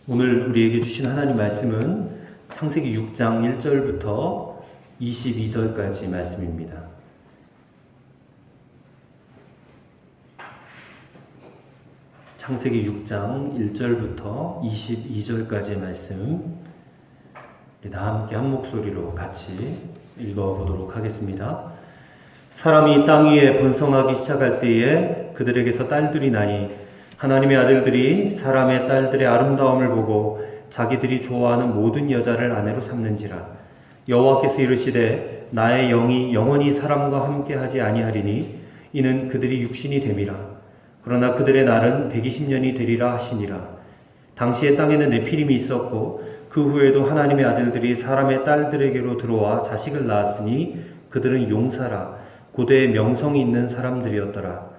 오늘 우리에게 주신 하나님 말씀은 창세기 6장 1절부터 22절까지 말씀입니다. 창세기 6장 1절부터 22절까지의 말씀 다 함께 한 목소리로 같이 읽어보도록 하겠습니다. 사람이 땅 위에 번성하기 시작할 때에 그들에게서 딸들이 나니 하나님의 아들들이 사람의 딸들의 아름다움을 보고 자기들이 좋아하는 모든 여자를 아내로 삼는지라. 여호와께서 이르시되 나의 영이 영원히 사람과 함께하지 아니하리니 이는 그들이 육신이 됨이라. 그러나 그들의 날은 120년이 되리라 하시니라. 당시에 땅에는 네피림이 있었고 그 후에도 하나님의 아들들이 사람의 딸들에게로 들어와 자식을 낳았으니 그들은 용사라 고대의 명성이 있는 사람들이었더라.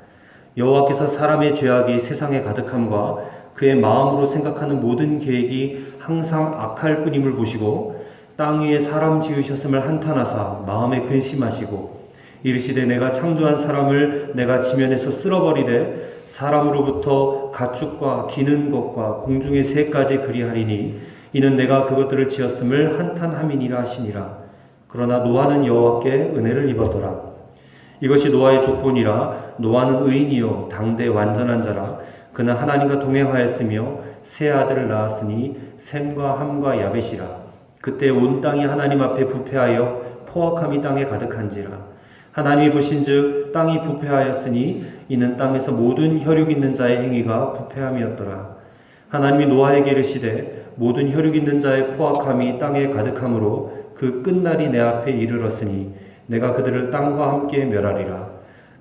여호와께서 사람의 죄악이 세상에 가득함과 그의 마음으로 생각하는 모든 계획이 항상 악할 뿐임을 보시고 땅 위에 사람 지으셨음을 한탄하사 마음에 근심하시고 이르시되 내가 창조한 사람을 내가 지면에서 쓸어버리되 사람으로부터 가축과 기는 것과 공중의 새까지 그리하리니 이는 내가 그것들을 지었음을 한탄함이니라 하시니라. 그러나 노아는 여호와께 은혜를 입었더라. 이것이 노아의 조건이라. 노아는 의인이요 당대 완전한 자라. 그는 하나님과 동행하였으며 세 아들을 낳았으니 셈과 함과 야벳이라. 그때 온 땅이 하나님 앞에 부패하여 포악함이 땅에 가득한지라. 하나님이 보신즉 땅이 부패하였으니 이는 땅에서 모든 혈육 있는 자의 행위가 부패함이었더라. 하나님이 노아에게 이르시되 모든 혈육 있는 자의 포악함이 땅에 가득함으로 그 끝날이 내 앞에 이르렀으니 내가 그들을 땅과 함께 멸하리라.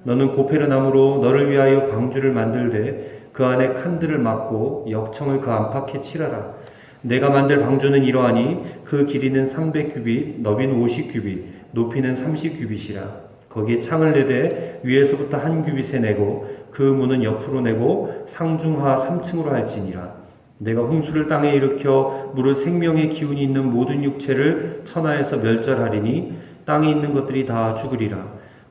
너는 고페르나무로 너를 위하여 방주를 만들되 그 안에 칸들을 막고 역청을 그 안팎에 칠하라. 내가 만들 방주는 이러하니 그 길이는 300규빗, 너비는 50규빗, 높이는 30규빗이라. 거기에 창을 내되 위에서부터 한 규빗에 내고 그 문은 옆으로 내고 상중하 3층으로 할지니라. 내가 홍수를 땅에 일으켜 물을 생명의 기운이 있는 모든 육체를 천하에서 멸절하리니 땅에 있는 것들이 다 죽으리라.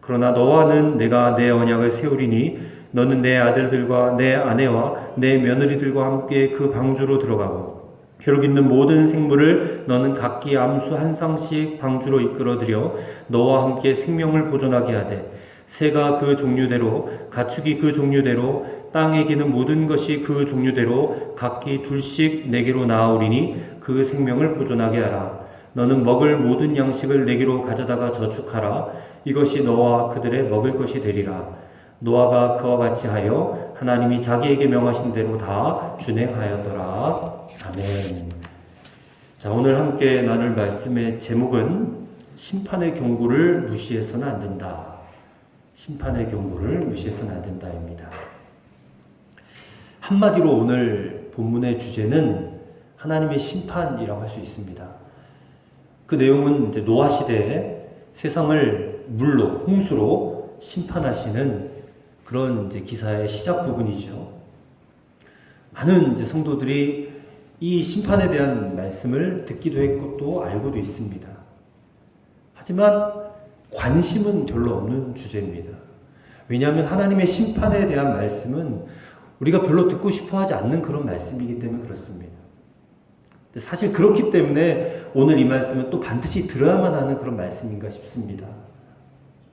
그러나 너와는 내가 내 언약을 세우리니 너는 내 아들들과 내 아내와 내 며느리들과 함께 그 방주로 들어가고 혈육 있는 모든 생물을 너는 각기 암수 한 쌍씩 방주로 이끌어들여 너와 함께 생명을 보존하게 하되 새가 그 종류대로 가축이 그 종류대로 땅에 기는 모든 것이 그 종류대로 각기 둘씩 내게로 나아오리니 그 생명을 보존하게 하라. 너는 먹을 모든 양식을 내게로 가져다가 저축하라. 이것이 너와 그들의 먹을 것이 되리라. 노아가 그와 같이 하여 하나님이 자기에게 명하신 대로 다 준행하였더라. 아멘. 자, 오늘 함께 나눌 말씀의 제목은 심판의 경고를 무시해서는 안 된다. 심판의 경고를 무시해서는 안 된다입니다. 한마디로 오늘 본문의 주제는 하나님의 심판이라고 할 수 있습니다. 그 내용은 이제 노아 시대에 세상을 물로, 홍수로 심판하시는 그런 이제 기사의 시작 부분이죠. 많은 이제 성도들이 이 심판에 대한 말씀을 듣기도 했고 또 알고도 있습니다. 하지만 관심은 별로 없는 주제입니다. 왜냐하면 하나님의 심판에 대한 말씀은 우리가 별로 듣고 싶어 하지 않는 그런 말씀이기 때문에 그렇습니다. 사실 그렇기 때문에 오늘 이 말씀은 또 반드시 들어야만 하는 그런 말씀인가 싶습니다.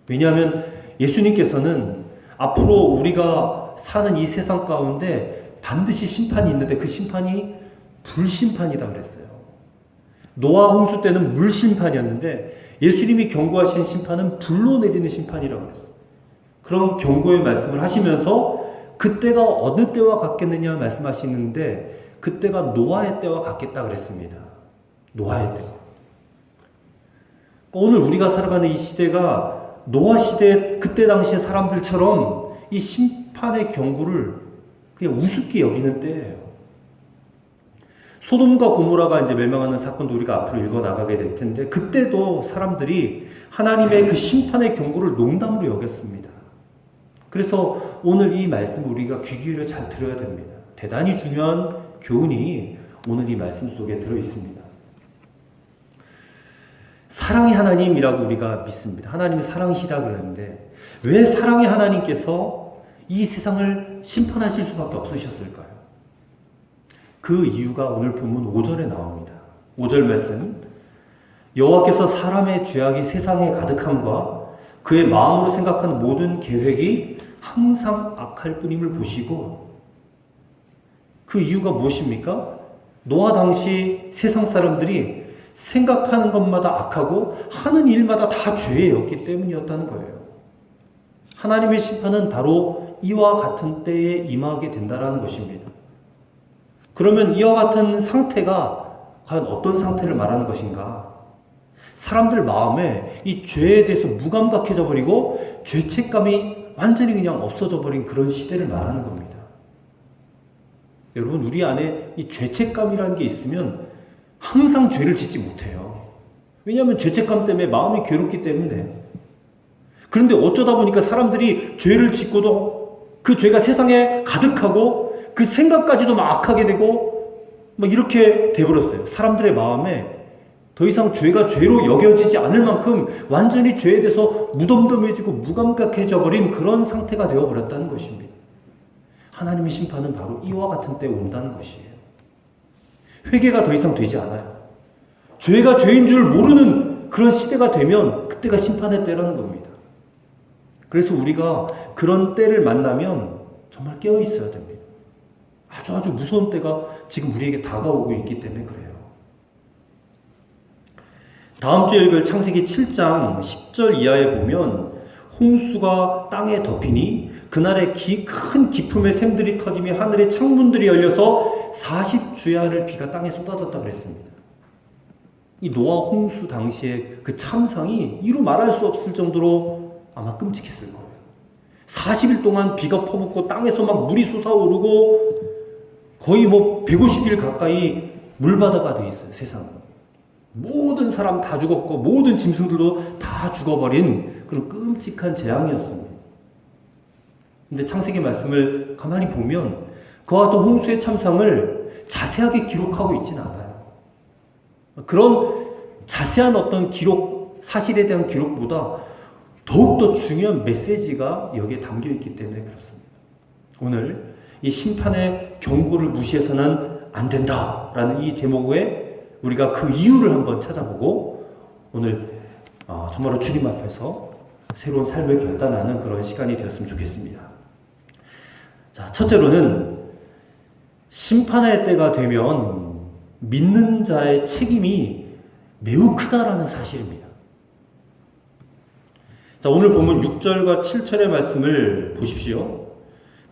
왜냐하면 예수님께서는 앞으로 우리가 사는 이 세상 가운데 반드시 심판이 있는데 그 심판이 불심판이다 그랬어요. 노아 홍수 때는 물심판이었는데 예수님이 경고하신 심판은 불로 내리는 심판이라고 그랬어요. 그런 경고의 말씀을 하시면서 그때가 어느 때와 같겠느냐 말씀하시는데 그때가 노아의 때와 같겠다 그랬습니다. 노아의 때. 오늘 우리가 살아가는 이 시대가 노아 시대 그때 당시의 사람들처럼 이 심판의 경고를 그냥 우습게 여기는 때예요. 소돔과 고모라가 이제 멸망하는 사건도 우리가 앞으로 읽어 나가게 될 텐데 그때도 사람들이 하나님의 그 심판의 경고를 농담으로 여겼습니다. 그래서 오늘 이 말씀을 우리가 귀 기울여 잘 들어야 됩니다. 대단히 중요한 교훈이 오늘 이 말씀 속에 들어 있습니다. 사랑의 하나님이라고 우리가 믿습니다. 하나님이 사랑이시다 그러는데 왜 사랑의 하나님께서 이 세상을 심판하실 수밖에 없으셨을까요? 그 이유가 오늘 본문 5절에 나옵니다. 5절 말씀. 여호와께서 사람의 죄악이 세상에 가득함과 그의 마음으로 생각하는 모든 계획이 항상 악할 뿐임을 보시고, 그 이유가 무엇입니까? 노아 당시 세상 사람들이 생각하는 것마다 악하고 하는 일마다 다 죄였기 때문이었다는 거예요. 하나님의 심판은 바로 이와 같은 때에 임하게 된다는 것입니다. 그러면 이와 같은 상태가 과연 어떤 상태를 말하는 것인가? 사람들 마음에 이 죄에 대해서 무감각해져 버리고 죄책감이 완전히 그냥 없어져 버린 그런 시대를 말하는 겁니다. 여러분, 우리 안에 이 죄책감이라는 게 있으면 항상 죄를 짓지 못해요. 왜냐하면 죄책감 때문에 마음이 괴롭기 때문에. 그런데 어쩌다 보니까 사람들이 죄를 짓고도 그 죄가 세상에 가득하고 그 생각까지도 막 악하게 되고 막 이렇게 돼버렸어요. 사람들의 마음에 더 이상 죄가 죄로 여겨지지 않을 만큼 완전히 죄에 대해서 무덤덤해지고 무감각해져 버린 그런 상태가 되어버렸다는 것입니다. 하나님의 심판은 바로 이와 같은 때에 온다는 것이에요. 회개가 더 이상 되지 않아요. 죄가 죄인 줄 모르는 그런 시대가 되면 그때가 심판의 때라는 겁니다. 그래서 우리가 그런 때를 만나면 정말 깨어 있어야 됩니다. 아주 무서운 때가 지금 우리에게 다가오고 있기 때문에 그래요. 다음 주에 읽을 창세기 7장 10절 이하에 보면 홍수가 땅에 덮이니 그날에 큰 기품의 샘들이 터지며 하늘의 창문들이 열려서 40주야를 비가 땅에 쏟아졌다고 그랬습니다. 이 노아 홍수 당시의 그 참상이 이루 말할 수 없을 정도로 아마 끔찍했을 거예요. 40일 동안 비가 퍼붓고 땅에서 막 물이 솟아오르고 거의 150일 가까이 물바다가 돼 있어요, 세상은. 모든 사람 다 죽었고 모든 짐승들도 다 죽어버린 그런 끔찍한 재앙이었습니다. 근데 창세기 말씀을 가만히 보면 그와 같은 홍수의 참상을 자세하게 기록하고 있지는 않아요. 그런 자세한 어떤 기록, 사실에 대한 기록보다 더욱더 중요한 메시지가 여기에 담겨 있기 때문에 그렇습니다. 오늘 이 심판의 경고를 무시해서는 안 된다라는 이 제목에 우리가 그 이유를 한번 찾아보고 오늘 정말로 주님 앞에서 새로운 삶을 결단하는 그런 시간이 되었으면 좋겠습니다. 자, 첫째로는 심판의 때가 되면 믿는 자의 책임이 매우 크다라는 사실입니다. 자, 오늘 보면 6절과 7절의 말씀을 보십시오.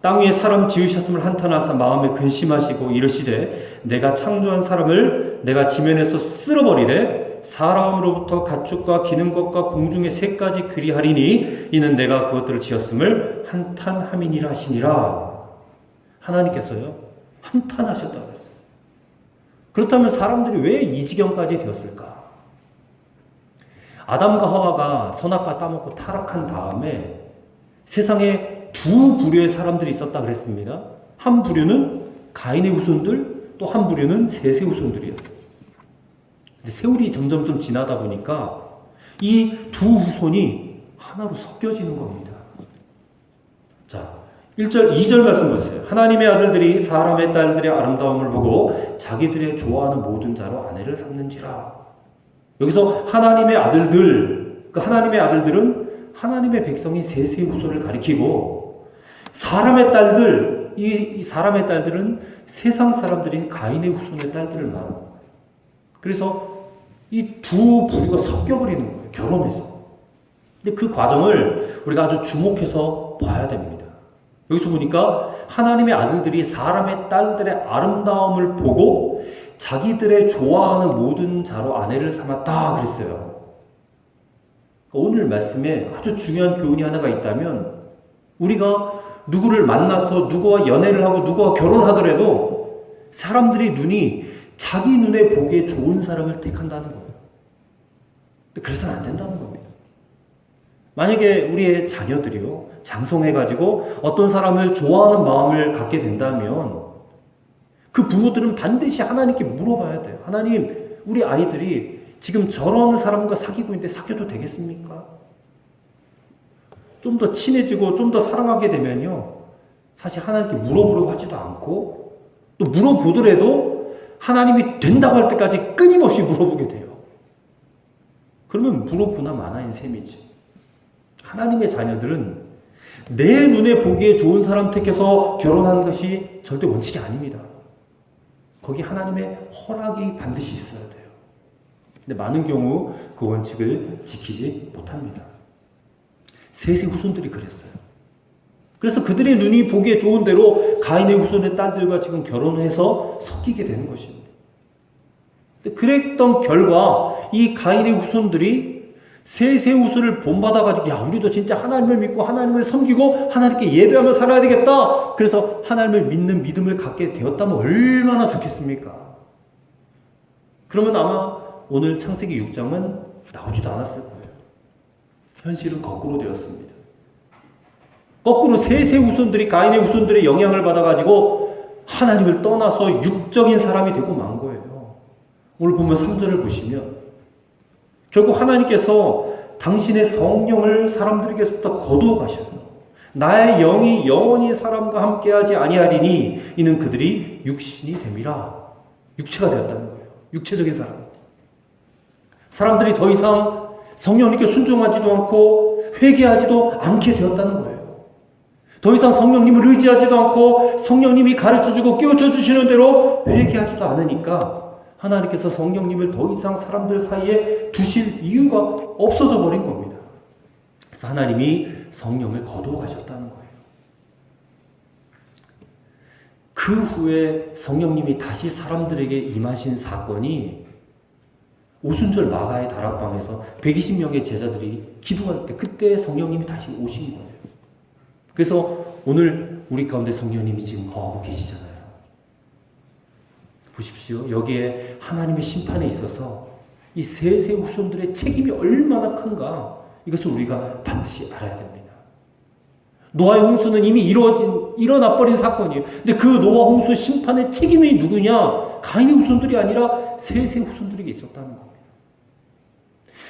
땅 위에 사람 지으셨음을 한탄하사 마음에 근심하시고 이르시되 내가 창조한 사람을 내가 지면에서 쓸어버리되 사람으로부터 가축과 기는 것과 공중의 새까지 그리하리니 이는 내가 그것들을 지었음을 한탄함이니라 하시니라. 하나님께서요 한탄하셨다고 했어요. 그렇다면 사람들이 왜 이 지경까지 되었을까? 아담과 하와가 선악과 따먹고 타락한 다음에 세상에 두 부류의 사람들이 있었다 그랬습니다. 한 부류는 가인의 후손들, 또 한 부류는 셋의 후손들이었어요. 근데 세월이 점점 지나다 보니까 이 두 후손이 하나로 섞여지는 겁니다. 자, 1절, 2절 말씀 보세요. 하나님의 아들들이 사람의 딸들의 아름다움을 보고 자기들의 좋아하는 모든 자로 아내를 삼는지라. 여기서 하나님의 아들들, 그 하나님의 아들들은 하나님의 백성인 셋의 후손을 가리키고 사람의 딸들, 이 사람의 딸들은 세상 사람들인 가인의 후손의 딸들을 말하는 거예요. 그래서 이 두 부류가 섞여버리는 거예요. 결혼해서. 근데 그 과정을 우리가 아주 주목해서 봐야 됩니다. 여기서 보니까 하나님의 아들들이 사람의 딸들의 아름다움을 보고 자기들의 좋아하는 모든 자로 아내를 삼았다 그랬어요. 오늘 말씀에 아주 중요한 교훈이 하나가 있다면 우리가 누구를 만나서 누구와 연애를 하고 누구와 결혼하더라도 사람들의 눈이 자기 눈에 보기에 좋은 사람을 택한다는 거예요. 그래서는 안 된다는 겁니다. 만약에 우리의 자녀들이요 장성해가지고 어떤 사람을 좋아하는 마음을 갖게 된다면 그 부모들은 반드시 하나님께 물어봐야 돼요. 하나님, 우리 아이들이 지금 저런 사람과 사귀고 있는데 사귀어도 되겠습니까? 좀 더 친해지고 좀 더 사랑하게 되면요 사실 하나님께 물어보려고 하지도 않고 또 물어보더라도 하나님이 된다고 할 때까지 끊임없이 물어보게 돼요. 그러면 물어보나 마나인 셈이지. 하나님의 자녀들은 내 눈에 보기에 좋은 사람 택해서 결혼하는 것이 절대 원칙이 아닙니다. 거기 하나님의 허락이 반드시 있어야 돼요. 근데 많은 경우 그 원칙을 지키지 못합니다. 셋의 후손들이 그랬어요. 그래서 그들의 눈이 보기에 좋은 대로 가인의 후손의 딸들과 지금 결혼해서 섞이게 되는 것입니다. 그랬던 결과 이 가인의 후손들이 셋의 후손을 본받아가지고 야 우리도 진짜 하나님을 믿고 하나님을 섬기고 하나님께 예배하며 살아야 되겠다. 그래서 하나님을 믿는 믿음을 갖게 되었다면 얼마나 좋겠습니까? 그러면 아마 오늘 창세기 6장은 나오지도 않았을 거예요. 현실은 거꾸로 되었습니다. 거꾸로 셋의 후손들이 가인의 후손들의 영향을 받아가지고 하나님을 떠나서 육적인 사람이 되고 만 거예요. 오늘 보면 3절을 보시면 결국 하나님께서 당신의 성령을 사람들에게서부터 거두어 가셔요. 나의 영이 영원히 사람과 함께하지 아니하리니 이는 그들이 육신이 됨이라. 육체가 되었다는 거예요. 육체적인 사람. 사람들이 더 이상 성령님께 순종하지도 않고 회개하지도 않게 되었다는 거예요. 더 이상 성령님을 의지하지도 않고 성령님이 가르쳐주고 깨우쳐 주시는 대로 회개하지도 않으니까 하나님께서 성령님을 더 이상 사람들 사이에 두실 이유가 없어져 버린 겁니다. 그래서 하나님이 성령을 거두어 가셨다는 거예요. 그 후에 성령님이 다시 사람들에게 임하신 사건이 오순절 마가의 다락방에서 120명의 제자들이 기도할 때 그때 성령님이 다시 오신 거예요. 그래서 오늘 우리 가운데 성령님이 지금 거하고 계시잖아요. 보십시오. 여기에 하나님의 심판에 있어서 이 셋의 후손들의 책임이 얼마나 큰가 이것을 우리가 반드시 알아야 됩니다. 노아의 홍수는 이미 일어나 버린 사건이에요. 근데 그 노아 홍수 심판의 책임이 누구냐? 가인의 후손들이 아니라 셋의 후손들에게 있었다는 겁니다.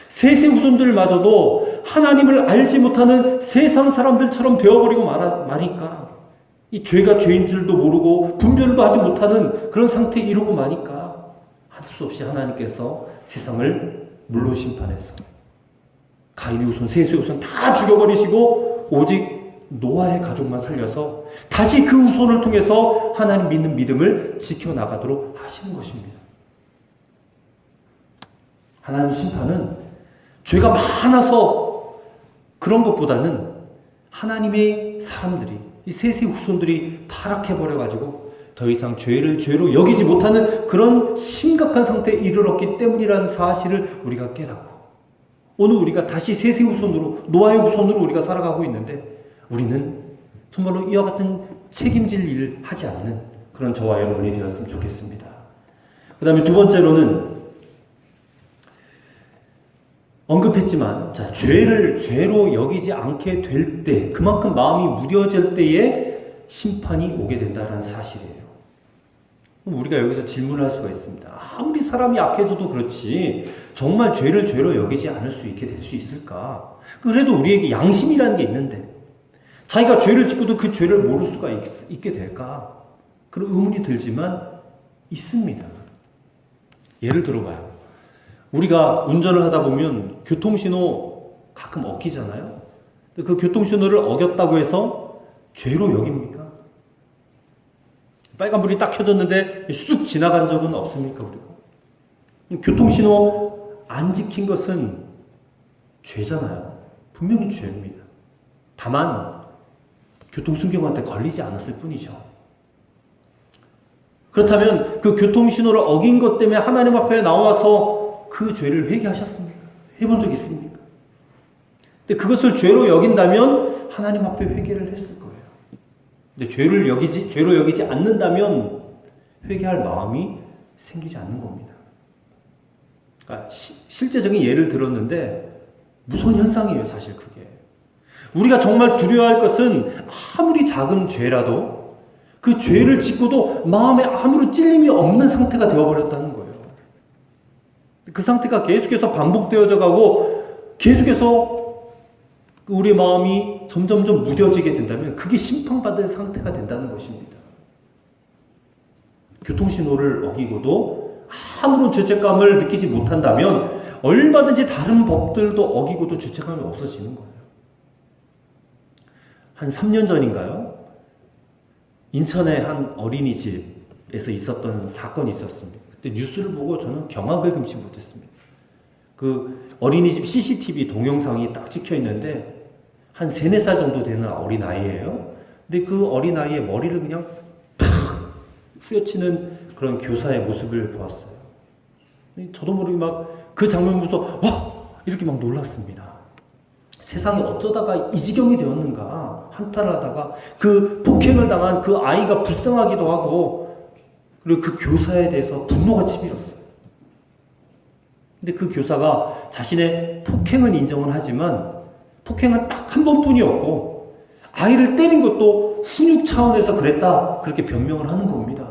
셋의 후손들마저도 하나님을 알지 못하는 세상 사람들처럼 되어버리고 마니까 이 죄가 죄인 줄도 모르고 분별도 하지 못하는 그런 상태에 이르고 마니까 할 수 없이 하나님께서 세상을 물로 심판해서 가인의 후손, 셋의 후손 다 죽여버리시고 오직 노아의 가족만 살려서 다시 그 후손을 통해서 하나님 믿는 믿음을 지켜나가도록 하시는 것입니다. 하나님 심판은 죄가 많아서 그런 것보다는 하나님의 사람들이 이 셋의 후손들이 타락해버려가지고 더 이상 죄를 죄로 여기지 못하는 그런 심각한 상태에 이르렀기 때문이라는 사실을 우리가 깨닫고 오늘 우리가 다시 셋의 후손으로 노아의 후손으로 우리가 살아가고 있는데 우리는 정말로 이와 같은 책임질 일을 하지 않는 그런 저와 여러분이 되었으면 좋겠습니다. 그 다음에 두 번째로는 언급했지만 죄를 죄로 여기지 않게 될 때 그만큼 마음이 무뎌질 때에 심판이 오게 된다는 사실이에요. 그럼 우리가 여기서 질문을 할 수가 있습니다. 아무리 사람이 악해져도 그렇지 정말 죄를 죄로 여기지 않을 수 있게 될 수 있을까? 그래도 우리에게 양심이라는 게 있는데 자기가 죄를 짓고도 그 죄를 모를 수가 있게 될까? 그런 의문이 들지만 있습니다. 예를 들어봐요. 우리가 운전을 하다 보면 교통신호 가끔 어기잖아요. 그 교통신호를 어겼다고 해서 죄로 여깁니까? 빨간불이 딱 켜졌는데 쑥 지나간 적은 없습니까? 우리가 교통신호 안 지킨 것은 죄잖아요. 분명히 죄입니다. 다만 교통순경한테 걸리지 않았을 뿐이죠. 그렇다면 그 교통신호를 어긴 것 때문에 하나님 앞에 나와서 그 죄를 회개하셨습니까? 해본 적 있습니까? 근데 그것을 죄로 여긴다면 하나님 앞에 회개를 했을 거예요. 근데 죄로 여기지 않는다면 회개할 마음이 생기지 않는 겁니다. 그러니까 실제적인 예를 들었는데 무서운 현상이에요, 사실 그게. 우리가 정말 두려워할 것은 아무리 작은 죄라도 그 죄를 짓고도 마음에 아무런 찔림이 없는 상태가 되어버렸다는 거예요. 그 상태가 계속해서 반복되어져 가고 계속해서 우리 마음이 점점점 무뎌지게 된다면 그게 심판받을 상태가 된다는 것입니다. 교통신호를 어기고도 아무런 죄책감을 느끼지 못한다면 얼마든지 다른 법들도 어기고도 죄책감이 없어지는 거예요. 한 3년 전인가요? 인천의 한 어린이집에서 있었던 사건이 있었습니다. 그때 뉴스를 보고 저는 경악을 금치 못했습니다. 그 어린이집 CCTV 동영상이 딱 찍혀 있는데 한 3, 4살 정도 되는 어린아이예요. 근데 그 어린아이의 머리를 그냥 팍 후려치는 그런 교사의 모습을 보았어요. 저도 모르게 막 그 장면 보면서 와! 이렇게 막 놀랐습니다. 세상에 어쩌다가 이 지경이 되었는가 한탄하다가 그 폭행을 당한 그 아이가 불쌍하기도 하고 그리고 그 교사에 대해서 분노가 치밀었어요. 근데 그 교사가 자신의 폭행은 인정을 하지만 폭행은 딱 한 번뿐이었고 아이를 때린 것도 훈육 차원에서 그랬다 그렇게 변명을 하는 겁니다.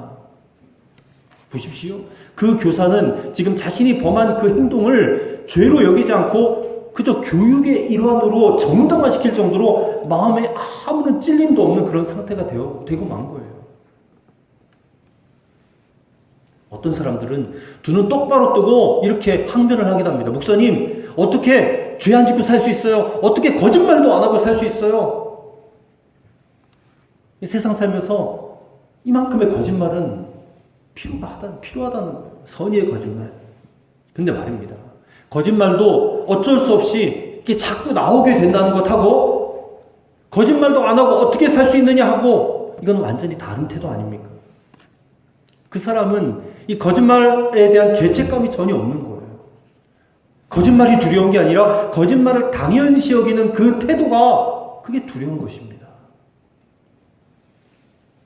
보십시오. 그 교사는 지금 자신이 범한 그 행동을 죄로 여기지 않고 그저 교육의 일환으로 정당화시킬 정도로 마음에 아무런 찔림도 없는 그런 상태가 되고 만 거예요. 어떤 사람들은 두 눈 똑바로 뜨고 이렇게 항변을 하기도 합니다. 목사님, 어떻게 죄 안 짓고 살 수 있어요? 어떻게 거짓말도 안 하고 살 수 있어요? 이 세상 살면서 이만큼의 거짓말은 필요하다는 거예요. 선의의 거짓말. 근데 말입니다. 거짓말도 어쩔 수 없이 이렇게 자꾸 나오게 된다는 것하고 거짓말도 안 하고 어떻게 살 수 있느냐 하고 이건 완전히 다른 태도 아닙니까? 그 사람은 이 거짓말에 대한 죄책감이 전혀 없는 거예요. 거짓말이 두려운 게 아니라 거짓말을 당연시 여기는 그 태도가 그게 두려운 것입니다.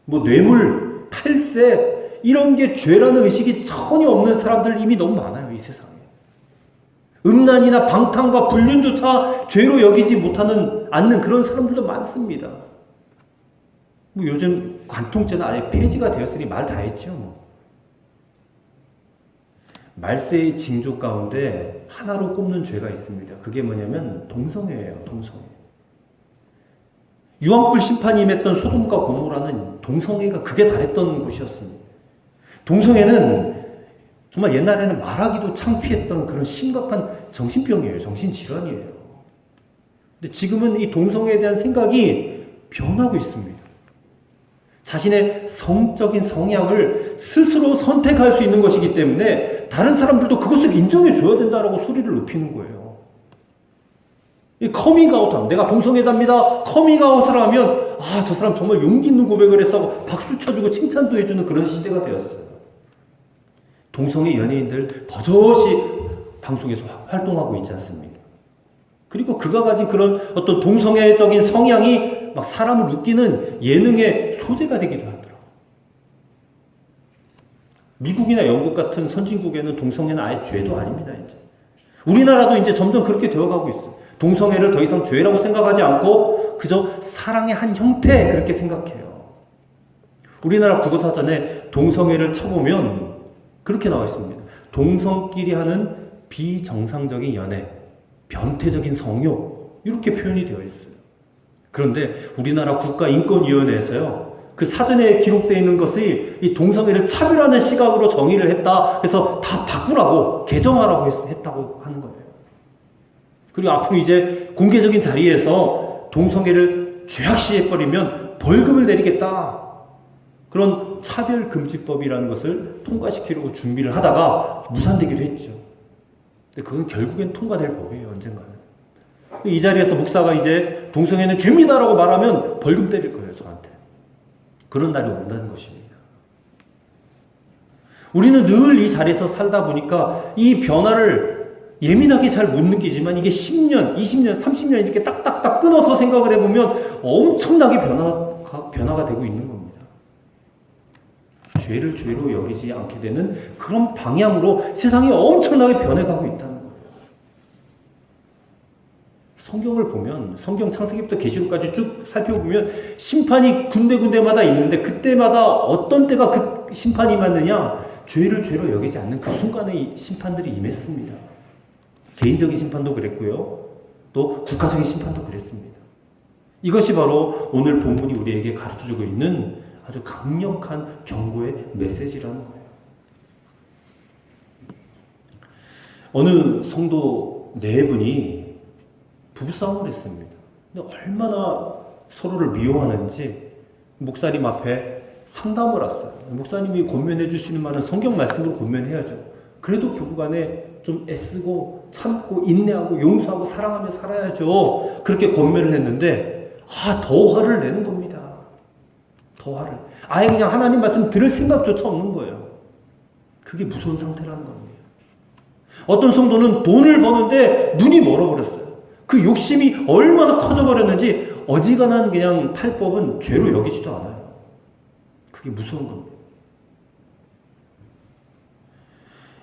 뭐 뇌물, 탈세 이런 게 죄라는 의식이 전혀 없는 사람들 이미 너무 많아요. 이 세상에. 음란이나 방탕과 불륜조차 죄로 여기지 않는 그런 사람들도 많습니다. 뭐 요즘 관통죄는 아예 폐지가 되었으니 말 다 했죠. 뭐. 말세의 징조 가운데 하나로 꼽는 죄가 있습니다. 그게 뭐냐면 동성애예요. 동성애. 유황불 심판이 임했던 소돔과 고모라는 동성애가 극에 달했던 곳이었습니다. 동성애는 정말 옛날에는 말하기도 창피했던 그런 심각한 정신병이에요. 정신질환이에요. 근데 지금은 이 동성애에 대한 생각이 변하고 있습니다. 자신의 성적인 성향을 스스로 선택할 수 있는 것이기 때문에 다른 사람들도 그것을 인정해 줘야 된다라고 소리를 높이는 거예요. 이 커밍아웃하면 내가 동성애자입니다. 커밍아웃을 하면 저 사람 정말 용기 있는 고백을 했어 박수 쳐주고 칭찬도 해주는 그런 시대가 되었어요. 동성애 연예인들 버젓이 방송에서 활동하고 있지 않습니까? 그리고 그가 가진 그런 어떤 동성애적인 성향이 막 사람을 웃기는 예능의 소재가 되기도 하더라고요. 미국이나 영국 같은 선진국에는 동성애는 아예 죄도 아닙니다. 이제 우리나라도 이제 점점 그렇게 되어가고 있어요. 동성애를 더 이상 죄라고 생각하지 않고 그저 사랑의 한 형태 그렇게 생각해요. 우리나라 국어사전에 동성애를 쳐보면 그렇게 나와 있습니다. 동성끼리 하는 비정상적인 연애, 변태적인 성욕 이렇게 표현이 되어 있어요. 그런데 우리나라 국가인권위원회에서요. 그 사전에 기록되어 있는 것이 이 동성애를 차별하는 시각으로 정의를 했다. 그래서 다 바꾸라고 개정하라고 했다고 하는 거예요. 그리고 앞으로 이제 공개적인 자리에서 동성애를 죄악시해버리면 벌금을 내리겠다. 그런 차별금지법이라는 것을 통과시키려고 준비를 하다가 무산되기도 했죠. 근데 그건 결국엔 통과될 법이에요. 언젠가는. 이 자리에서 목사가 이제 동성애는 죄입니다라고 말하면 벌금 때릴 거예요. 저한테. 그런 날이 온다는 것입니다. 우리는 늘 이 자리에서 살다 보니까 이 변화를 예민하게 잘 못 느끼지만 이게 10년, 20년, 30년 이렇게 딱딱딱 끊어서 생각을 해보면 엄청나게 변화가 되고 있는 겁니다. 죄를 죄로 여기지 않게 되는 그런 방향으로 세상이 엄청나게 변해가고 있다는 거예요. 성경을 보면 성경 창세기부터 계시록까지 쭉 살펴보면 심판이 군데군데마다 있는데 그때마다 어떤 때가 그 심판이 임했느냐 죄를 죄로 여기지 않는 그 순간에 이 심판들이 임했습니다. 개인적인 심판도 그랬고요. 또 국가적인 심판도 그랬습니다. 이것이 바로 오늘 본문이 우리에게 가르쳐주고 있는 아주 강력한 경고의 메시지라는 거예요. 어느 성도 네 분이 부부싸움을 했습니다. 근데 얼마나 서로를 미워하는지 목사님 앞에 상담을 왔어요. 목사님이 권면해 주시는 말은 성경 말씀으로 권면해야죠. 그래도 부부간에 좀 애쓰고 참고 인내하고 용서하고 사랑하며 살아야죠. 그렇게 권면을 했는데 더 화를 내는 겁니다. 더 화를. 아예 그냥 하나님 말씀 들을 생각조차 없는 거예요. 그게 무서운 상태라는 겁니다. 어떤 성도는 돈을 버는데 눈이 멀어버렸어요. 그 욕심이 얼마나 커져버렸는지 어지간한 그냥 탈법은 죄로 여기지도 않아요. 그게 무서운 겁니다.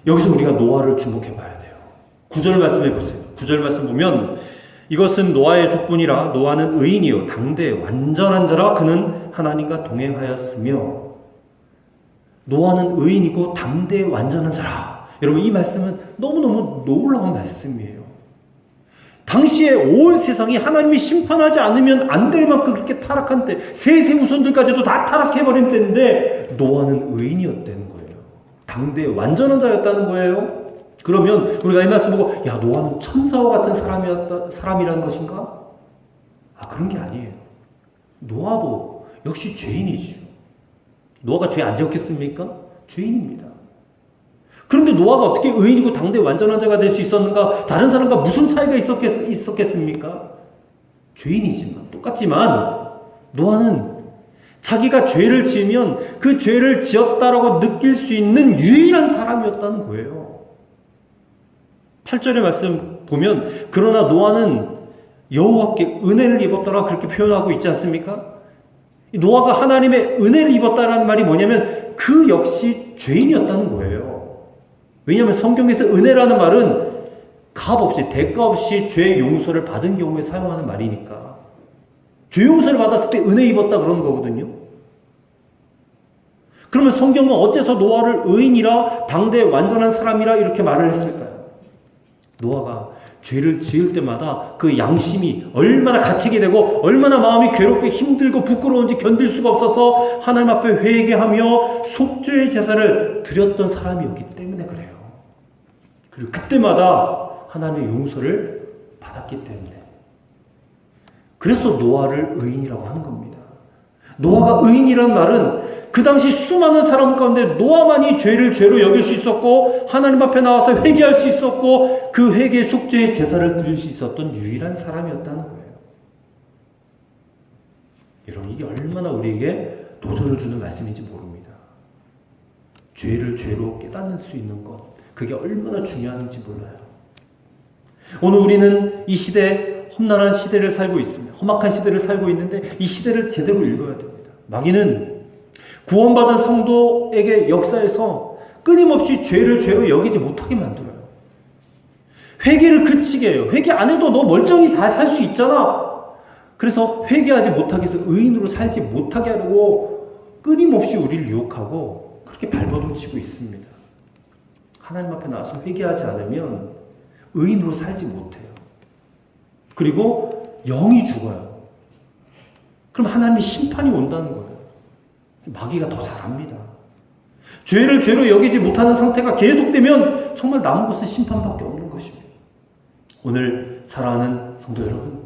여기서 우리가 노아를 주목해 봐야 돼요. 9절 말씀해 보세요. 9절 말씀 보면 이것은 노아의 족분이라 노아는 의인이요 당대 완전한 자라 그는 하나님과 동행하였으며 노아는 의인이고 당대 완전한 자라. 여러분 이 말씀은 너무너무 놀라운 말씀이에요. 당시에 온 세상이 하나님이 심판하지 않으면 안 될 만큼 그렇게 타락한 때 세세 후손들까지도 다 타락해버린 때인데 노아는 의인이었다는 거예요. 당대 완전한 자였다는 거예요. 그러면 우리가 이 말씀 보고 야 노아는 천사와 같은 사람이라는 것인가? 그런 게 아니에요. 노아도 역시 죄인이죠. 노아가 죄 안 지었겠습니까? 죄인입니다. 그런데 노아가 어떻게 의인이고 당대 완전한 자가 될 수 있었는가? 다른 사람과 무슨 차이가 있었겠습니까? 죄인이지만 똑같지만 노아는 자기가 죄를 지으면 그 죄를 지었다라고 느낄 수 있는 유일한 사람이었다는 거예요. 8절의 말씀 보면 그러나 노아는 여호와께 은혜를 입었더라 그렇게 표현하고 있지 않습니까? 노아가 하나님의 은혜를 입었다라는 말이 뭐냐면 그 역시 죄인이었다는 거예요. 왜냐하면 성경에서 은혜라는 말은 값 없이 대가 없이 죄 용서를 받은 경우에 사용하는 말이니까 죄 용서를 받았을 때 은혜 입었다 그러는 거거든요. 그러면 성경은 어째서 노아를 의인이라 당대 완전한 사람이라 이렇게 말을 했을까요? 노아가 죄를 지을 때마다 그 양심이 얼마나 갇히게 되고 얼마나 마음이 괴롭고 힘들고 부끄러운지 견딜 수가 없어서 하나님 앞에 회개하며 속죄의 제사를 드렸던 사람이었기 때문에 그래요. 그리고 그때마다 하나님의 용서를 받았기 때문에 그래서 노아를 의인이라고 하는 겁니다. 노아가 의인이라는 말은 그 당시 수많은 사람 가운데 노아만이 죄를 죄로 여길 수 있었고 하나님 앞에 나와서 회개할 수 있었고 그 회개 속죄의 제사를 드릴 수 있었던 유일한 사람이었다는 거예요. 여러분 이게 얼마나 우리에게 도전을 주는 말씀인지 모릅니다. 죄를 죄로 깨닫는 수 있는 것 그게 얼마나 중요한지 몰라요. 오늘 우리는 이 시대 험난한 시대를 살고 있습니다. 험악한 시대를 살고 있는데 이 시대를 제대로 읽어야 됩니다. 마귀는 구원받은 성도에게 역사에서 끊임없이 죄를 죄로 여기지 못하게 만들어요. 회개를 그치게 해요. 회개 안 해도 너 멀쩡히 다 살 수 있잖아. 그래서 회개하지 못하게 해서 의인으로 살지 못하게 하려고 끊임없이 우리를 유혹하고 그렇게 발버둥치고 있습니다. 하나님 앞에 나와서 회개하지 않으면 의인으로 살지 못해요. 그리고 영이 죽어요. 그럼 하나님의 심판이 온다는 거예요. 마귀가 더 잘합니다. 죄를 죄로 여기지 못하는 상태가 계속되면 정말 남은 것은 심판밖에 없는 것입니다. 오늘 사랑하는 성도 여러분,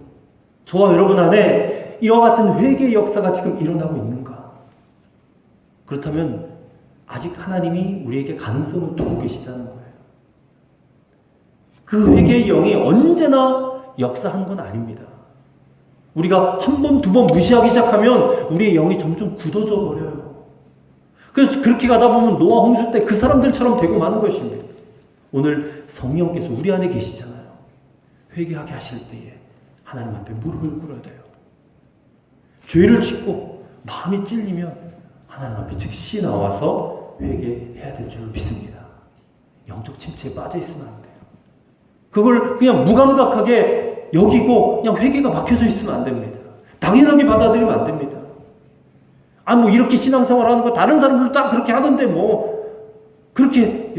저와 여러분 안에 이와 같은 회개의 역사가 지금 일어나고 있는가? 그렇다면 아직 하나님이 우리에게 가능성을 두고 계시다는 거예요. 그 회개의 영이 언제나 역사하는 건 아닙니다. 우리가 한 번, 두 번 무시하기 시작하면 우리의 영이 점점 굳어져 버려요. 그래서 그렇게 가다 보면 노아 홍수 때 그 사람들처럼 되고 마는 것입니다. 오늘 성령께서 우리 안에 계시잖아요. 회개하게 하실 때에 하나님 앞에 무릎을 꿇어야 돼요. 죄를 짓고 마음이 찔리면 하나님 앞에 즉시 나와서 회개해야 될 줄 믿습니다. 영적 침체에 빠져 있으면 안 돼요. 그걸 그냥 무감각하게 여기고 그냥 회개가 막혀져 있으면 안 됩니다. 당연하게 받아들이면 안 됩니다. 이렇게 신앙생활 하는 거 다른 사람들도 다 그렇게 하던데 그렇게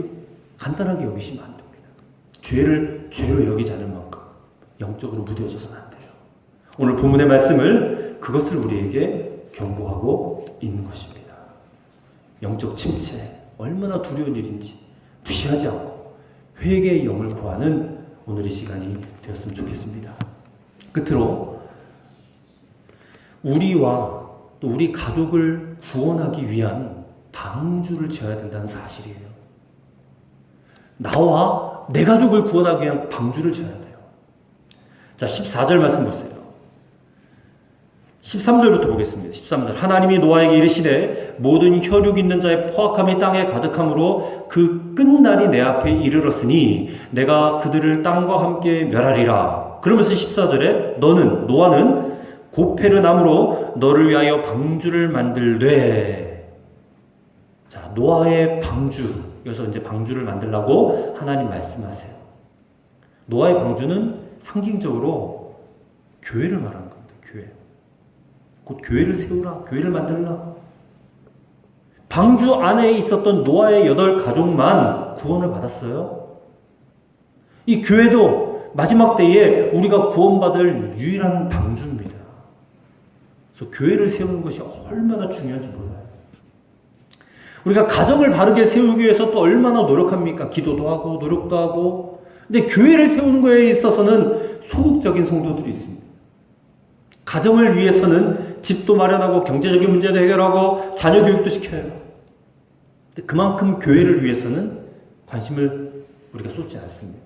간단하게 여기시면 안 됩니다. 죄를 죄로 여기지 않을 만큼 영적으로 무뎌져서는 안 돼요. 오늘 본문의 말씀을 그것을 우리에게 경고하고 있는 것입니다. 영적 침체, 얼마나 두려운 일인지 무시하지 않고 회개의 영을 구하는 오늘의 시간이 되었으면 좋겠습니다. 끝으로 우리와 또 우리 가족을 구원하기 위한 방주를 지어야 된다는 사실이에요. 나와 내 가족을 구원하기 위한 방주를 지어야 돼요. 자, 14절 말씀 보세요. 13절부터 보겠습니다. 13절. 하나님이 노아에게 이르시되 모든 혈육 있는 자의 포악함이 땅에 가득함으로 그 끝날이 내 앞에 이르렀으니 내가 그들을 땅과 함께 멸하리라. 그러면서 14절에 노아는 고페르 나무로 너를 위하여 방주를 만들되. 자, 노아의 방주. 여기서 이제 방주를 만들라고 하나님 말씀하세요. 노아의 방주는 상징적으로 교회를 말하는 겁니다. 교회. 곧 교회를 세우라, 교회를 만들라. 방주 안에 있었던 노아의 8가족만 구원을 받았어요. 이 교회도 마지막 때에 우리가 구원받을 유일한 방주입니다. 그래서 교회를 세우는 것이 얼마나 중요한지 몰라요. 우리가 가정을 바르게 세우기 위해서 또 얼마나 노력합니까? 기도도 하고 노력도 하고. 근데 교회를 세우는 거에 있어서는 소극적인 성도들이 있습니다. 가정을 위해서는 집도 마련하고 경제적인 문제도 해결하고 자녀 교육도 시켜요. 근데 그만큼 교회를 위해서는 관심을 우리가 쏟지 않습니다.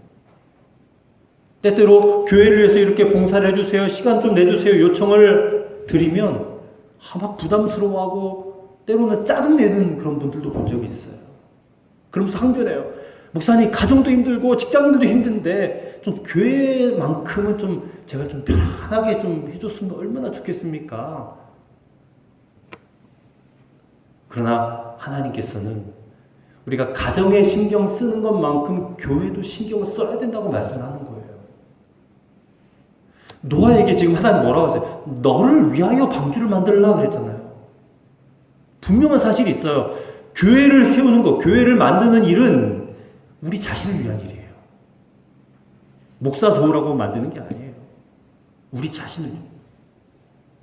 때때로 교회를 위해서 이렇게 봉사를 해주세요, 시간 좀 내주세요 요청을 드리면 막 부담스러워하고 때로는 짜증내는 그런 분들도 본 적이 있어요. 그러면서 항변해요. 목사님, 가정도 힘들고 직장인들도 힘든데 좀 교회만큼은 좀 제가 좀 편하게 좀 해줬으면 얼마나 좋겠습니까? 그러나 하나님께서는 우리가 가정에 신경 쓰는 것만큼 교회도 신경을 써야 된다고 말씀하는 거예요. 노아에게 지금 하나님 뭐라고 하세요? 너를 위하여 방주를 만들려고 그랬잖아요. 분명한 사실이 있어요. 교회를 세우는 것, 교회를 만드는 일은 우리 자신을 위한 일이에요. 목사 좋으라고 만드는 게 아니에요. 우리 자신을.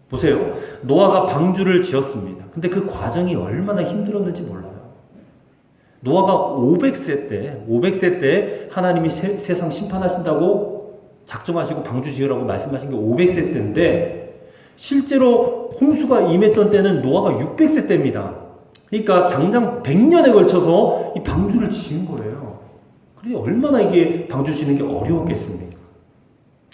보세요. 노아가 방주를 지었습니다. 근데 그 과정이 얼마나 힘들었는지 몰라요. 노아가 500세 때 하나님이 세상 심판하신다고 작정하시고 방주 지으라고 말씀하신 게 500세 때인데 실제로 홍수가 임했던 때는 노아가 600세 때입니다. 그러니까 장장 100년에 걸쳐서 이 방주를 지은 거예요. 그래 얼마나 이게 방주 지는 게 어려웠겠습니까?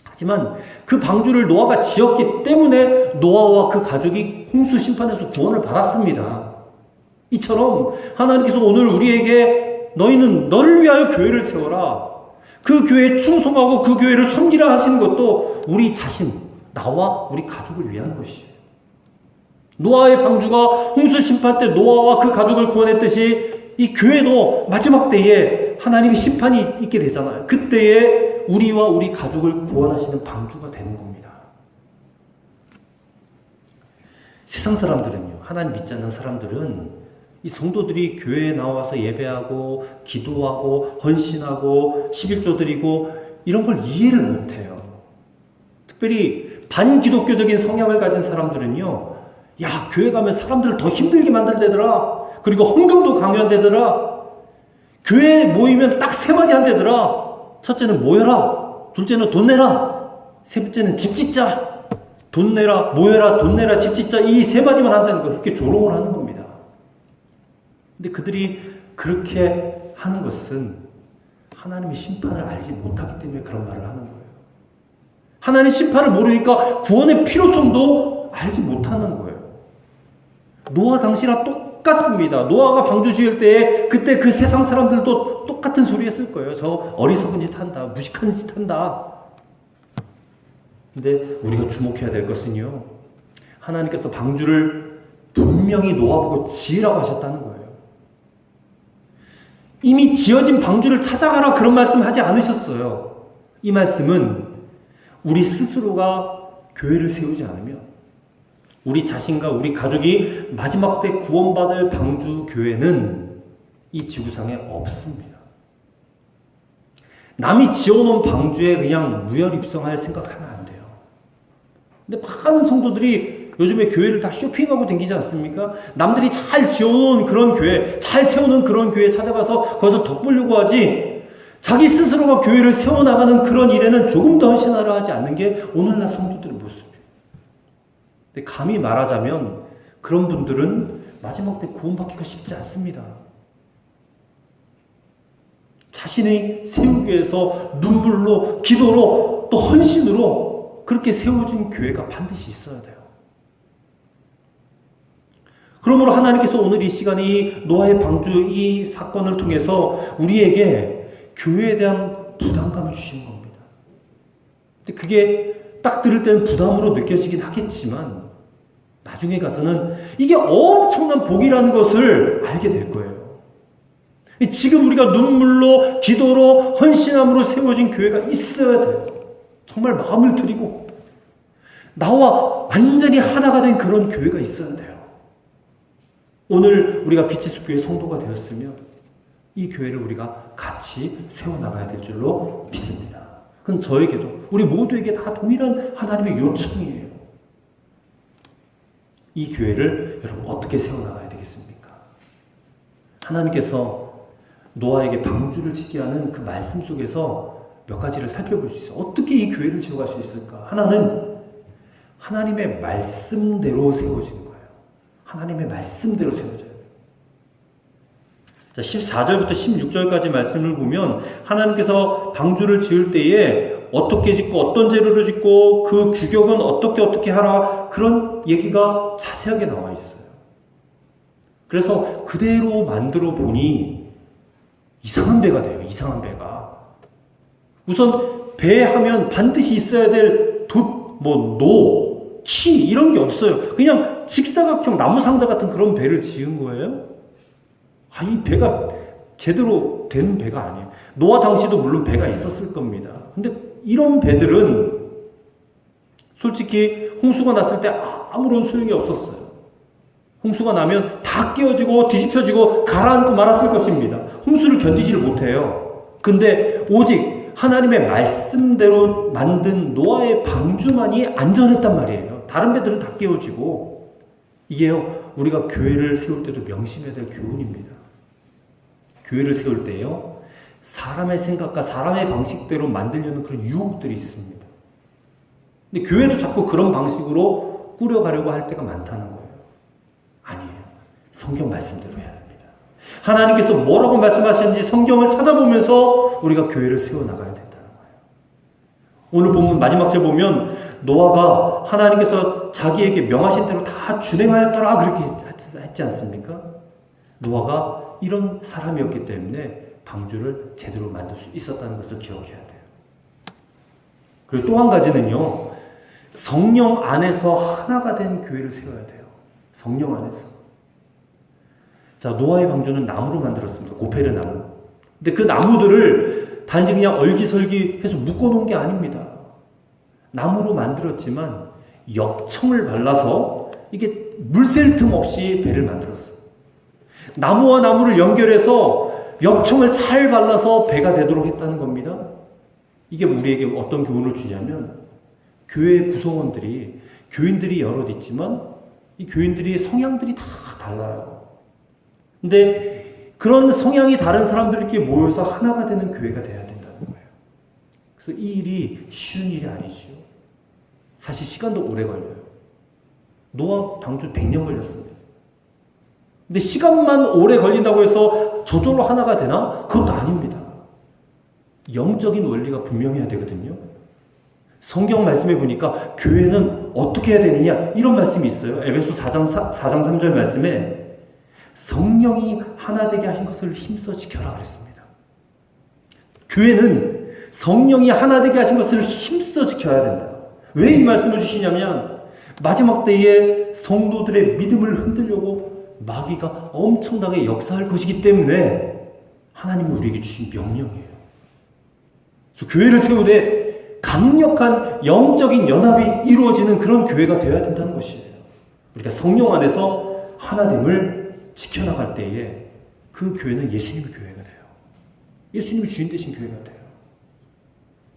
하지만 그 방주를 노아가 지었기 때문에 노아와 그 가족이 홍수 심판에서 구원을 받았습니다. 이처럼 하나님께서 오늘 우리에게 너희는 너를 위하여 교회를 세워라. 그 교회에 충성하고 그 교회를 섬기라 하시는 것도 우리 자신, 나와 우리 가족을 위한 것이에요. 노아의 방주가 홍수 심판 때 노아와 그 가족을 구원했듯이 이 교회도 마지막 때에 하나님의 심판이 있게 되잖아요. 그때에 우리와 우리 가족을 구원하시는 방주가 되는 겁니다. 세상 사람들은요, 하나님 믿지 않는 사람들은 이 성도들이 교회에 나와서 예배하고 기도하고 헌신하고 11조 드리고 이런 걸 이해를 못해요. 특별히 반기독교적인 성향을 가진 사람들은요, 야, 교회 가면 사람들을 더 힘들게 만들대더라. 그리고 헌금도 강요한대더라. 교회에 모이면 딱 3마디 한대더라. 첫째는 모여라. 둘째는 돈 내라. 세 번째는 집 짓자. 돈 내라, 모여라, 돈 내라, 집 짓자. 이 3마디만 한다는 걸 그렇게 조롱을 하는 겁니다. 근데 그들이 그렇게 하는 것은 하나님의 심판을 알지 못하기 때문에 그런 말을 하는 거예요. 하나님의 심판을 모르니까 구원의 필요성도 알지 못하는 거예요. 노아 당시랑 똑같습니다. 노아가 방주 지을 때에 그때 그 세상 사람들도 똑같은 소리 했을 거예요. 저 어리석은 짓 한다. 무식한 짓 한다. 근데 우리가 주목해야 될 것은요, 하나님께서 방주를 분명히 노아 보고 지으라고 하셨다는 거예요. 이미 지어진 방주를 찾아가라 그런 말씀 하지 않으셨어요. 이 말씀은 우리 스스로가 교회를 세우지 않으면 우리 자신과 우리 가족이 마지막 때 구원받을 방주 교회는 이 지구상에 없습니다. 남이 지어놓은 방주에 그냥 무혈입성할 생각하면 안 돼요. 근데 많은 성도들이 요즘에 교회를 다 쇼핑하고 다니지 않습니까? 남들이 잘 지어놓은 그런 교회, 잘 세우는 그런 교회 찾아가서 거기서 덕보려고 하지, 자기 스스로가 교회를 세워나가는 그런 일에는 조금 더 헌신하려 하지 않는 게 오늘날 성도들의 모습입니다. 근데 감히 말하자면 그런 분들은 마지막 때 구원받기가 쉽지 않습니다. 자신의 세우기 위해서 눈물로, 기도로, 또 헌신으로 그렇게 세워진 교회가 반드시 있어야 돼요. 그러므로 하나님께서 오늘 이 시간에 이 노아의 방주 이 사건을 통해서 우리에게 교회에 대한 부담감을 주시는 겁니다. 근데 그게 딱 들을 때는 부담으로 느껴지긴 하겠지만 나중에 가서는 이게 엄청난 복이라는 것을 알게 될 거예요. 지금 우리가 눈물로, 기도로, 헌신함으로 세워진 교회가 있어야 돼요. 정말 마음을 드리고 나와 완전히 하나가 된 그런 교회가 있어야 돼요. 오늘 우리가 빛의 숲교회 성도가 되었으면 이 교회를 우리가 같이 세워나가야 될 줄로 믿습니다. 그건 저에게도 우리 모두에게 다 동일한 하나님의 요청이에요. 이 교회를 여러분 어떻게 세워나가야 되겠습니까? 하나님께서 노아에게 방주를 짓게 하는 그 말씀 속에서 몇 가지를 살펴볼 수 있어요. 어떻게 이 교회를 세워갈 수 있을까? 하나는 하나님의 말씀대로 세워지는 거예요. 하나님의 말씀대로 세워져요. 자, 14절부터 16절까지 말씀을 보면 하나님께서 방주를 지을 때에 어떻게 짓고 어떤 재료로 짓고 그 규격은 어떻게 하라 그런 얘기가 자세하게 나와 있어요. 그래서 그대로 만들어 보니 이상한 배가 돼요. 이상한 배가. 우선 배 하면 반드시 있어야 될 노, 키 이런 게 없어요. 그냥 직사각형 나무 상자 같은 그런 배를 지은 거예요. 이 배가 제대로 된 배가 아니에요. 노아 당시도 물론 배가 있었을 겁니다. 근데 이런 배들은 솔직히 홍수가 났을 때 아무런 소용이 없었어요. 홍수가 나면 다 깨어지고 뒤집혀지고 가라앉고 말았을 것입니다. 홍수를 견디지를 못해요. 근데 오직 하나님의 말씀대로 만든 노아의 방주만이 안전했단 말이에요. 다른 배들은 다 깨어지고. 이게요, 우리가 교회를 세울 때도 명심해야 될 교훈입니다. 교회를 세울 때요, 사람의 생각과 사람의 방식대로 만들려는 그런 유혹들이 있습니다. 근데 교회도 자꾸 그런 방식으로 꾸려가려고 할 때가 많다는 거예요. 아니에요. 성경 말씀대로 해야 됩니다. 하나님께서 뭐라고 말씀하셨는지 성경을 찾아보면서 우리가 교회를 세워나가야 된다는 거예요. 오늘 본문 마지막 절 보면 노아가 하나님께서 자기에게 명하신 대로 다 준행하였더라 그렇게 했지 않습니까? 노아가 이런 사람이었기 때문에 방주를 제대로 만들 수 있었다는 것을 기억해야 돼요. 그리고 또 한 가지는요, 성령 안에서 하나가 된 교회를 세워야 돼요. 성령 안에서. 자, 노아의 방주는 나무로 만들었습니다. 고페르 나무. 근데 그 나무들을 단지 그냥 얼기설기 해서 묶어놓은 게 아닙니다. 나무로 만들었지만 역청을 발라서 이게 물 셀 틈 없이 배를 만들었어요. 나무와 나무를 연결해서 역청을 잘 발라서 배가 되도록 했다는 겁니다. 이게 우리에게 어떤 교훈을 주냐면 교회 구성원들이, 교인들이 여럿 있지만 이 교인들이 성향들이 다 달라요. 근데 그런 성향이 다른 사람들끼리 모여서 하나가 되는 교회가 돼야 된다는 거예요. 그래서 이 일이 쉬운 일이 아니죠. 사실 시간도 오래 걸려요. 노아 방주 100년 걸렸습니다. 근데 시간만 오래 걸린다고 해서 저절로 하나가 되나? 그것도 아닙니다. 영적인 원리가 분명해야 되거든요. 성경 말씀에 보니까 교회는 어떻게 해야 되느냐 이런 말씀이 있어요. 에베소 4장 3절 말씀에 성령이 하나 되게 하신 것을 힘써 지켜라 그랬습니다. 교회는 성령이 하나 되게 하신 것을 힘써 지켜야 된다. 왜 이 말씀을 주시냐면 마지막 때에 성도들의 믿음을 흔들려고 마귀가 엄청나게 역사할 것이기 때문에 하나님이 우리에게 주신 명령이에요. 그래서 교회를 세우되 강력한 영적인 연합이 이루어지는 그런 교회가 되어야 된다는 것이에요. 우리가 성령 안에서 하나됨을 지켜나갈 때에 그 교회는 예수님의 교회가 돼요. 예수님이 주인 되신 교회가 돼요.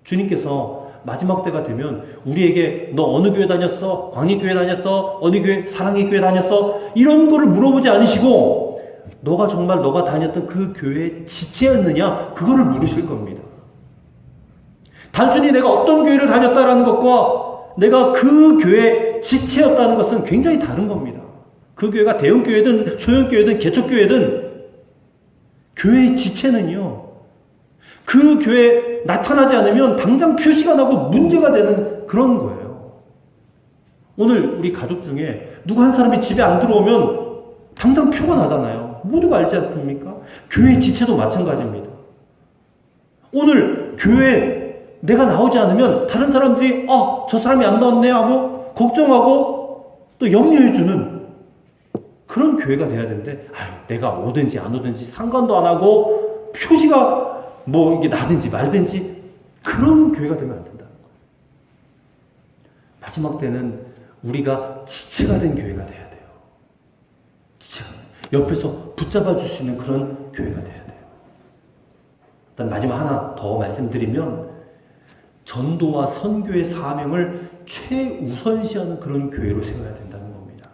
주님께서 마지막 때가 되면 우리에게 너 어느 교회 다녔어? 광희교회 다녔어? 어느 교회? 사랑의 교회 다녔어? 이런 거를 물어보지 않으시고 너가 정말 너가 다녔던 그 교회의 지체였느냐? 그거를 물으실 겁니다. 단순히 내가 어떤 교회를 다녔다라는 것과 내가 그 교회의 지체였다는 것은 굉장히 다른 겁니다. 그 교회가 대형교회든 소형교회든 개척교회든 교회의 지체는요, 그 교회에 나타나지 않으면 당장 표시가 나고 문제가 되는 그런 거예요. 오늘 우리 가족 중에 누구 한 사람이 집에 안 들어오면 당장 표가 나잖아요. 모두가 알지 않습니까? 교회의 지체도 마찬가지입니다. 오늘 교회에 내가 나오지 않으면 다른 사람들이 저 사람이 안 나왔네 하고 걱정하고 또 염려해주는 그런 교회가 돼야 되는데 내가 오든지 안 오든지 상관도 안 하고 표시가 뭐 이게 나든지 말든지 그런 교회가 되면 안 된다는 거예요. 마지막 때는 우리가 지체가 된 교회가 돼야 돼요. 지체가. 옆에서 붙잡아 줄 수 있는 그런 교회가 돼야 돼요. 일단 마지막 하나 더 말씀드리면 전도와 선교의 사명을 최우선시하는 그런 교회로 세워야 된다는 겁니다.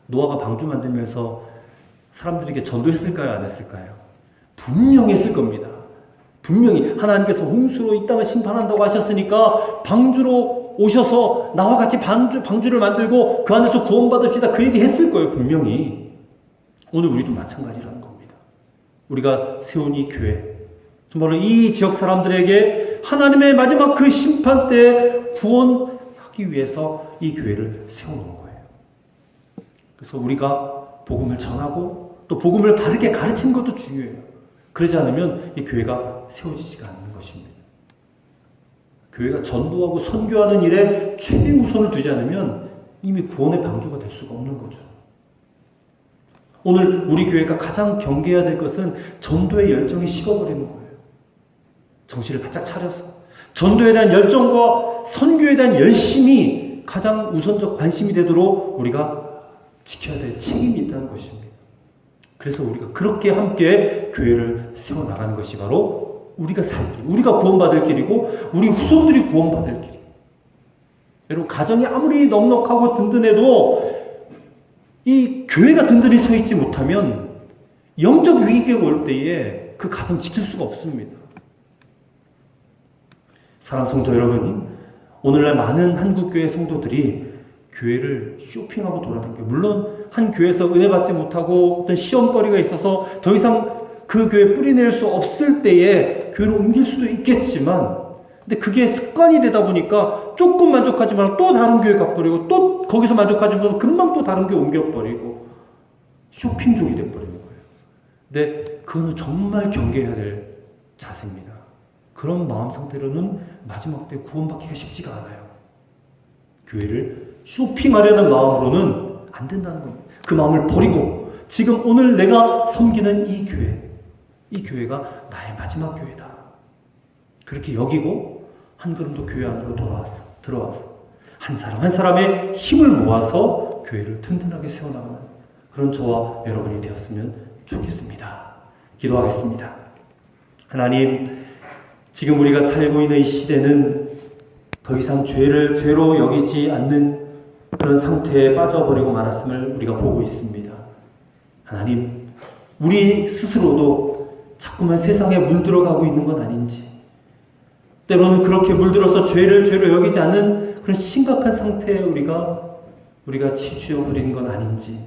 노아가 방주 만들면서 사람들에게 전도했을까요? 안 했을까요? 분명히 했을 겁니다. 분명히 하나님께서 홍수로 이 땅을 심판한다고 하셨으니까 방주로 오셔서 나와 같이 방주를 만들고 그 안에서 구원받읍시다 그 얘기 했을 거예요. 분명히. 오늘 우리도 마찬가지라는 겁니다. 우리가 세운 이 교회 정말로 이 지역 사람들에게 하나님의 마지막 그 심판 때 구원하기 위해서 이 교회를 세워놓은 거예요. 그래서 우리가 복음을 전하고 또 복음을 바르게 가르치는 것도 중요해요. 그러지 않으면 이 교회가 세워지지가 않는 것입니다. 교회가 전도하고 선교하는 일에 최우선을 두지 않으면 이미 구원의 방주가 될 수가 없는 거죠. 오늘 우리 교회가 가장 경계해야 될 것은 전도의 열정이 식어버리는 거예요. 정신을 바짝 차려서 전도에 대한 열정과 선교에 대한 열심이 가장 우선적 관심이 되도록 우리가 지켜야 될 책임이 있다는 것입니다. 그래서 우리가 그렇게 함께 교회를 세워나가는 것이 바로 우리가 살 길, 우리가 구원받을 길이고 우리 후손들이 구원받을 길이에요. 여러분 가정이 아무리 넉넉하고 든든해도 이 교회가 든든히 서 있지 못하면 영적 위기가 올 때에 그 가정 지킬 수가 없습니다. 사랑하는 성도 여러분, 오늘날 많은 한국교회 성도들이 교회를 쇼핑하고 돌아다니고 물론 한 교회에서 은혜 받지 못하고 어떤 시험거리가 있어서 더 이상 그 교회에 뿌리낼 수 없을 때에 교회를 옮길 수도 있겠지만 근데 그게 습관이 되다 보니까 조금 만족하지만 또 다른 교회 가버리고 또 거기서 만족하지 못하면 금방 또 다른 교회 옮겨버리고 쇼핑족이 돼버리는 거예요. 근데 그거는 정말 경계해야 될 자세입니다. 그런 마음 상태로는 마지막 때 구원받기가 쉽지가 않아요. 교회를 쇼핑하려는 마음으로는 안 된다는 겁니다. 그 마음을 버리고 지금 오늘 내가 섬기는 이 교회가 나의 마지막 교회다. 그렇게 여기고 한 걸음 더 교회 안으로 들어와서 한 사람 한 사람의 힘을 모아서 교회를 튼튼하게 세워나가는 그런 저와 여러분이 되었으면 좋겠습니다. 기도하겠습니다. 하나님, 지금 우리가 살고 있는 이 시대는 더 이상 죄를 죄로 여기지 않는 그런 상태에 빠져버리고 말았음을 우리가 보고 있습니다. 하나님, 우리 스스로도 자꾸만 세상에 물들어가고 있는 건 아닌지, 때로는 그렇게 물들어서 죄를 죄로 여기지 않는 그런 심각한 상태에 우리가 치주어버리는 건 아닌지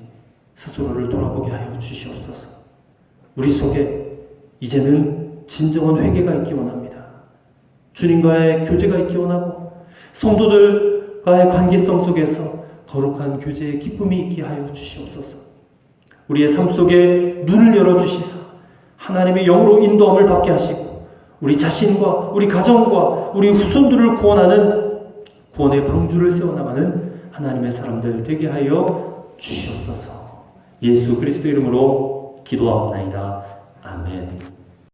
스스로를 돌아보게 하여 주시옵소서. 우리 속에 이제는 진정한 회개가 있기 원합니다. 주님과의 교제가 있기 원하고 성도들과의 관계성 속에서 거룩한 교제의 기쁨이 있게 하여 주시옵소서. 우리의 삶 속에 눈을 열어주시사 하나님의 영으로 인도함을 받게 하시고 우리 자신과 우리 가정과 우리 후손들을 구원하는 구원의 방주를 세워나가는 하나님의 사람들 되게 하여 주시옵소서. 예수 그리스도 이름으로 기도하옵나이다. 아멘.